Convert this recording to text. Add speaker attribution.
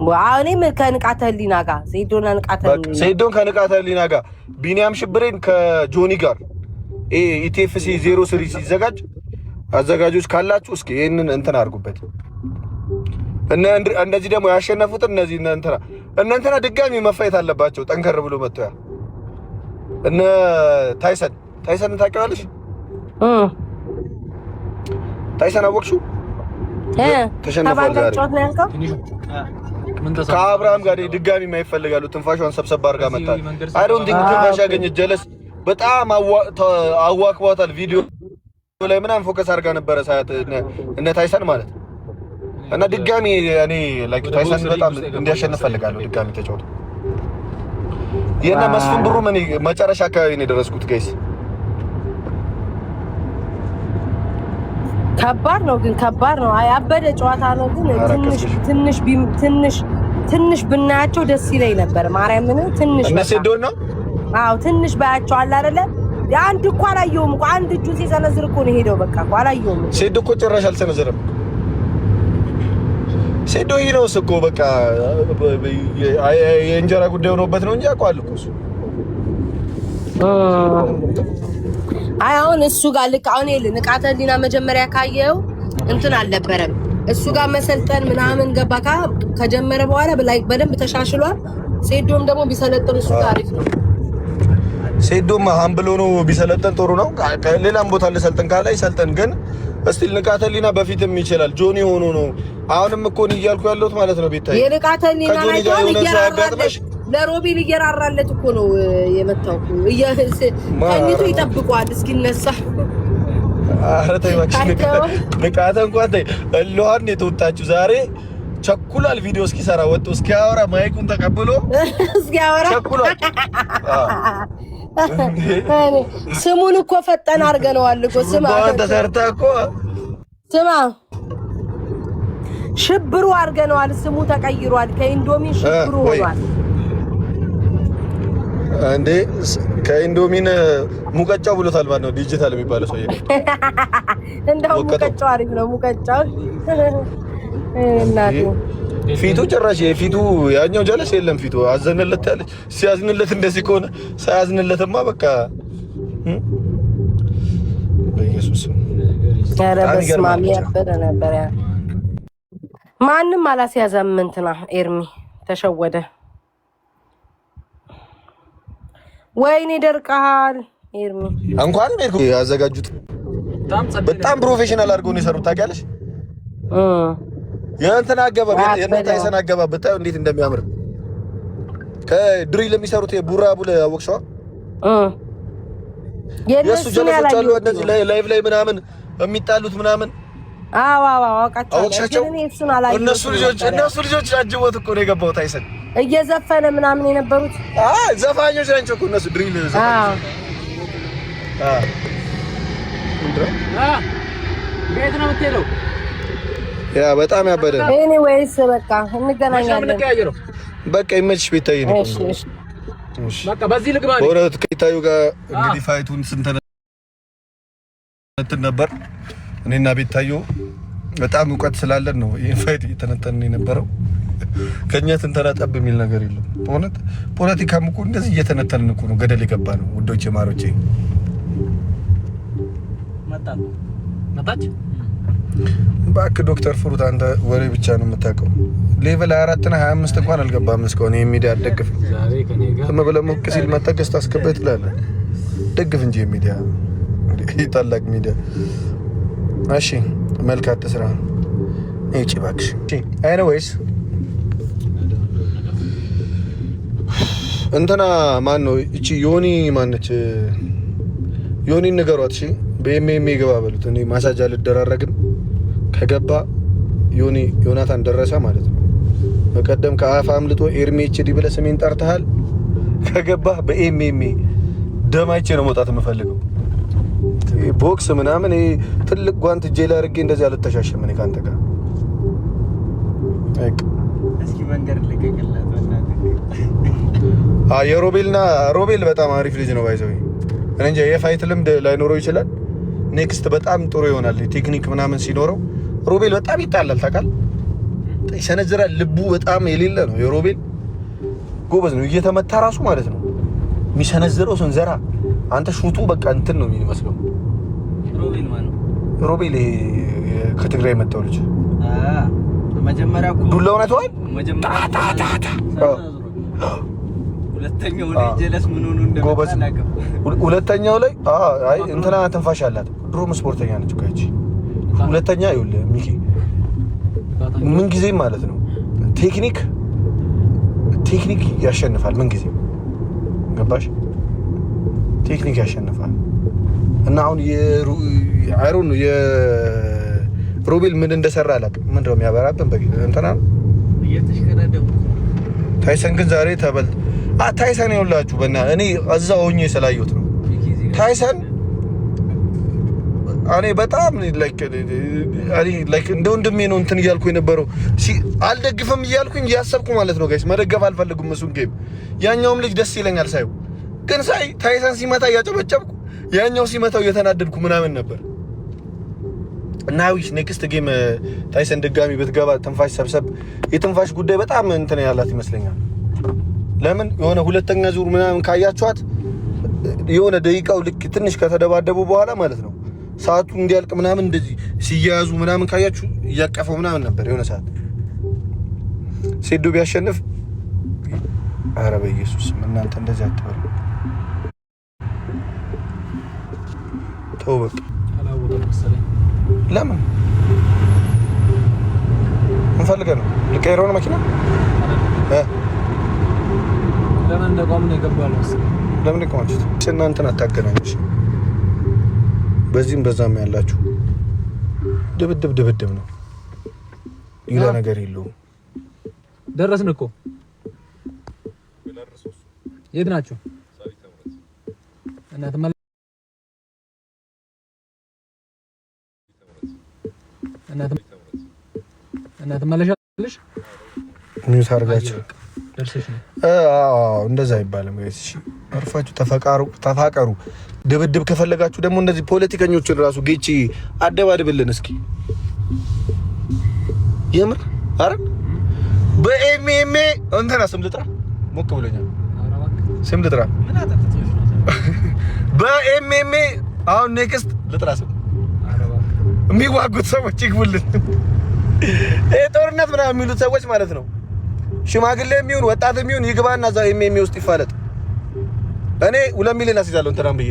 Speaker 1: ዋኔ ከንቃተ ህሊና ጋር ሴዶን
Speaker 2: ከንቃተ ህሊና ጋር ቢኒያም ሽብሬን ከጆኒ ጋር ኢቲኤፍሲ 03 ሲዘጋጅ አዘጋጆች ካላችሁ እስኪ ይሄንን እንትን አድርጉበት። እነዚህ ደግሞ ያሸነፉት እነዚህ እንትና ድጋሚ መፋየት አለባቸው። ጠንከር ብሎ መጥተዋል። እነ ታይሰን ታውቂዋለሽ? ታይሰን አወቅሽው? ተሸነፈው ዛሬ ከአብርሃም ጋር ድጋሚ የማይፈልጋሉ። ትንፋሿን ሰብሰብ አድርጋ መጣ። አይ ዶንት ቲንክ ትንፋሽ ያገኘች ጀለስ በጣም አዋክቧታል። ቪዲዮ ላይ ምናምን ፎከስ አድርጋ ነበረ ሳያት እነ ታይሰን ማለት እና ድጋሚ እኔ ላይክ ታይሰን በጣም እንዲያሸንፍ ፈልጋለሁ። ድጋሚ ተጫውቶ የእነ መስፍን ብሩ ምን መጨረሻ አካባቢ ነው የደረስኩት ጋይስ።
Speaker 1: ከባድ ነው ግን ከባድ ነው። ያበደ ጨዋታ ነው ግን ትንሽ ብናያቸው ደስ ይለኝ ነበር። ማርያምን ትንሽ
Speaker 2: ሴዶን ነው።
Speaker 1: አዎ ትንሽ ባያቸው አለ አይደለ? አንድ እኮ አላየሁም እኮ አንድ እጁ ሲሰነዝር እኮ ነው ሄደው። በቃ እኮ አላየሁም።
Speaker 2: ሴዶ እኮ ጭራሽ አልሰነዘረም። ሴዶ ይነውስ እኮ በቃ የእንጀራ ጉዳይ ሆኖበት ነው እንጂ አውቀዋለሁ እኮ እሱ።
Speaker 1: አይ አሁን እሱ ጋር ልክ አሁን ንቃተ ህሊና መጀመሪያ ካየው እንትን አልነበረም። እሱ ጋር መሰልጠን ምናምን ገባካ ከጀመረ በኋላ በደንብ ተሻሽሏል። ሴዶም ደግሞ ቢሰለጥን እሱ ታሪፍ ነው።
Speaker 2: ሴዶም ሀምብሎ ነው ቢሰለጥን ጥሩ ነው። ሌላም ቦታ ለሰልጥን ካለ ይሰልጥን። ግን እስቲል ንቃተ ህሊና በፊትም ይችላል። ጆኒ ሆኖ ነው አሁንም እኮ ነው እያልኩ ያለሁት ማለት ነው። ቤታይ
Speaker 1: የንቃተ ህሊና ላይ ለሮቤል እየራራለት እኮ ነው የመጣው። ከኝቱ ይጠብቀዋል እስኪነሳ።
Speaker 2: ኧረ ተይ እባክሽ ንቃተ እንኳን ተይ። እልዋን የተወጣችው ዛሬ ቸኩላል። ቪዲዮ እስኪሰራ ወጥቶ እስኪያወራ ማይኩን ተቀብሎ
Speaker 1: እስኪያወራ ቸኩላል። ስሙን እኮ ፈጠን አድርገነዋል እኮ ስማ
Speaker 2: ተሰርታ እኮ
Speaker 1: ስማ ሽብሩ አድርገነዋል። ስሙ ተቀይሯል። ከኢንዶሚ ሽብሩ ሆኗል
Speaker 2: እንዴ። ከኢንዶሚን ሙቀጫው ብሎታል ማለት ነው። ዲጂታል የሚባለው ሰውዬ
Speaker 1: እንደው ሙቀጫው አሪፍ ነው። ሙቀጫው እናቱ
Speaker 2: ፊቱ ጭራሽ የፊቱ ያኛው ጀለስ የለም። ፊቱ አዘነለት ያለ ሲያዝንለት እንደዚህ ከሆነ ሳያዝንለትማ በቃ በኢየሱስ
Speaker 1: ኧረ በስመ አብ ያበደ ነበር። ያ ማንም አላስያዘም። እንትና ኤርሚ ተሸወደ። ወይኔ ደርቀሃል ኤርሚ።
Speaker 2: እንኳን ሜርኩ ያዘጋጁት በጣም ፕሮፌሽናል አድርገው ነው የሰሩት። ታውቂያለሽ የእንትና አገባብ የእንታይሰን አገባብ ብታዩ እንዴት እንደሚያምር ከድሪል የሚሰሩት ቡራቡል አወቅሽዋ? የእሱ ጀለሶች አሉ እነዚህ ላይቭ ላይ ምናምን የሚጣሉት ምናምን።
Speaker 1: አዎ አውቃቸው።
Speaker 2: እነሱ ልጆች አጅቦት እኮ ነው የገባው ታይሰን
Speaker 1: እየዘፈነ ምናምን የነበሩት
Speaker 2: ዘፋኞች ናቸው እኮ እነሱ ድሪል ዘፋኞች።
Speaker 3: ቤት ነው የምትሄደው?
Speaker 2: ያ በጣም ያበደ ነው።
Speaker 1: ኤኒዌይስ በቃ እንገናኛለን።
Speaker 2: በቃ ይመችሽ ቤታዬ ነው።
Speaker 3: እሺ በቃ በዚህ ልግባ ነው።
Speaker 2: ወራት ከይታዩ ጋር እንግዲህ ፋይቱን ስንተነትን ነበር። እኔና ቤታዩ በጣም እውቀት ስላለን ነው ይሄን ፋይት እየተነተንን የነበረው። ከኛ ትንተና ጠብ የሚል ነገር የለም። በእውነት ፖለቲካም እኮ እንደዚህ እየተነተንን እኮ ነው ገደል የገባ ነው። ውዶቼ ማሮቼ
Speaker 3: መጣች
Speaker 2: እባክህ ዶክተር ፍሩት አንተ ወሬ ብቻ ነው የምታውቀው። ሌቭል 24 እና 25 እንኳን አልገባም እስካሁን። ይሄ ሚዲያ አደግፍ ዝም ብለህ ሞቅ ሲል መተገስ ታስከበት ትላለህ። ደግፍ እንጂ ሚዲያ ታላቅ ሚዲያ። እሺ መልካት ስራ እቺ እባክሽ። ኤኒዌይስ እንትና ማን ነው እቺ ዮኒ ማነች? ዮኒ ንገሯት እሺ። በኤምኤም ገባ በሉት። እኔ ማሳጅ አልደራረግም። ከገባ ዮናታን ደረሰ ማለት ነው። በቀደም ከአፍ አምልጦ ኤርሚ ኤችዲ ብለህ ስሜን ጠርተሃል። ከገባ በኤምኤም ደማይቼ ነው መውጣት የምፈልገው። ቦክስ ምናምን ትልቅ ጓንት እጄ ላይ አድርጌ እንደዚህ አልተሻሸም እኔ ካንተ ጋር።
Speaker 3: እስኪ መንገድ ልቀቅላት
Speaker 2: ሮቤል በጣም አሪፍ ልጅ ነው። ባይዘው እኔ እንጃ የፋይት ልምድ ላይኖረው ይችላል። ኔክስት በጣም ጥሩ ይሆናል ቴክኒክ ምናምን ሲኖረው። ሮቤል በጣም ይጣላል ታውቃለህ። ይሰነዝራል። ልቡ በጣም የሌለ ነው። የሮቤል ጎበዝ ነው። እየተመታ ራሱ ማለት ነው የሚሰነዝረው ሰንዘራ። አንተ ሹቱ በቃ እንትን ነው የሚመስለው።
Speaker 3: ሮቤል ማን ነው?
Speaker 2: ሮቤል ከትግራይ መጣው ልጅ
Speaker 3: መጀመሪያ
Speaker 2: ዱላውን አይተዋል።
Speaker 3: ሁለተኛው ላይ ጀለስ ምን ሆኖ እንደመጣ
Speaker 2: ሁለተኛው ላይ አይ እንትና ትንፋሽ አላት። ድሮም ስፖርተኛ ነች እኮ እቺ። ሁለተኛ ይኸውልህ ሚኪ ምን ጊዜም ማለት ነው ቴክኒክ ያሸንፋል። ምን ጊዜም ገባሽ? ቴክኒክ ያሸንፋል። እና አሁን አይሮን የሮቤል ምን እንደሰራ አላውቅም። ምንድነው የሚያበራብን በቂ እንትና
Speaker 3: እየተሽከረደሙ
Speaker 2: ታይሰን ግን ዛሬ ተበልጥ ታይሰን ይኸውላችሁ በእና እኔ እዛው ሆኜ ስላየሁት ነው። ታይሰን እኔ በጣም ላይክ እንደ ወንድሜ ነው እንትን እያልኩ የነበረው አልደግፍም እያልኩኝ እያሰብኩ ማለት ነው ጋይስ። መደገፍ አልፈልጉም እሱን ጌም። ያኛውም ልጅ ደስ ይለኛል ሳይው፣ ግን ሳይ ታይሰን ሲመታ እያጨበጨብኩ ያኛው ሲመታው እየተናደድኩ ምናምን ነበር። እና ዊሽ ኔክስት ጌም ታይሰን ድጋሚ ብትገባ ትንፋሽ ሰብሰብ የትንፋሽ ጉዳይ በጣም እንትን ያላት ይመስለኛል። ለምን የሆነ ሁለተኛ ዙር ምናምን ካያችኋት የሆነ ደቂቃው ልክ ትንሽ ከተደባደቡ በኋላ ማለት ነው ሰዓቱ እንዲያልቅ ምናምን እንደዚህ ሲያያዙ ምናምን ካያችሁ እያቀፈው ምናምን ነበር የሆነ ሰዓት። ሴዶ ቢያሸንፍ ኧረ በኢየሱስ እናንተ እንደዚህ አትበሉ። ተው በቃ
Speaker 3: አላወቀም መሰለኝ።
Speaker 2: ለምን እንፈልገ ነው ልቀይረው ነው መኪና
Speaker 3: ለምን እንደቆም ነው የገባው መሰለኝ።
Speaker 2: ለምን ቆማችሁት? እናንተን አታገናኙሽ። በዚህም በዛም ያላችሁ ድብድብ ነው። ሌላ ነገር የለውም።
Speaker 3: ደረስን እኮ። የት ናችሁ? እናት መለሻለሽ
Speaker 2: ኒውስ አድርጋችሁ
Speaker 3: ደርሰሽ ነው።
Speaker 2: እንደዛ አይባልም ጋይስ። እሺ አርፋችሁ ተፋቀሩ። ድብድብ ከፈለጋችሁ ደግሞ እንደዚህ ፖለቲከኞችን ራሱ ጌቺ አደባድብልን እስኪ። የምር አረ በኤምኤምኤ እንትና ስም ልጥራ ሞክ ብሎኛል። ስም ልጥራ በኤምኤምኤ አሁን ኔክስት ልጥራ ስም የሚዋጉት ሰዎች ይግቡልን። ጦርነት ምናምን የሚሉት ሰዎች ማለት ነው። ሽማግሌ የሚሆን ወጣት የሚሆን ይግባና እዛ ኤምኤምኤ ውስጥ ይፋለጥ። እኔ 2 ሚሊዮን አስይዛለሁ እንትና ብዬ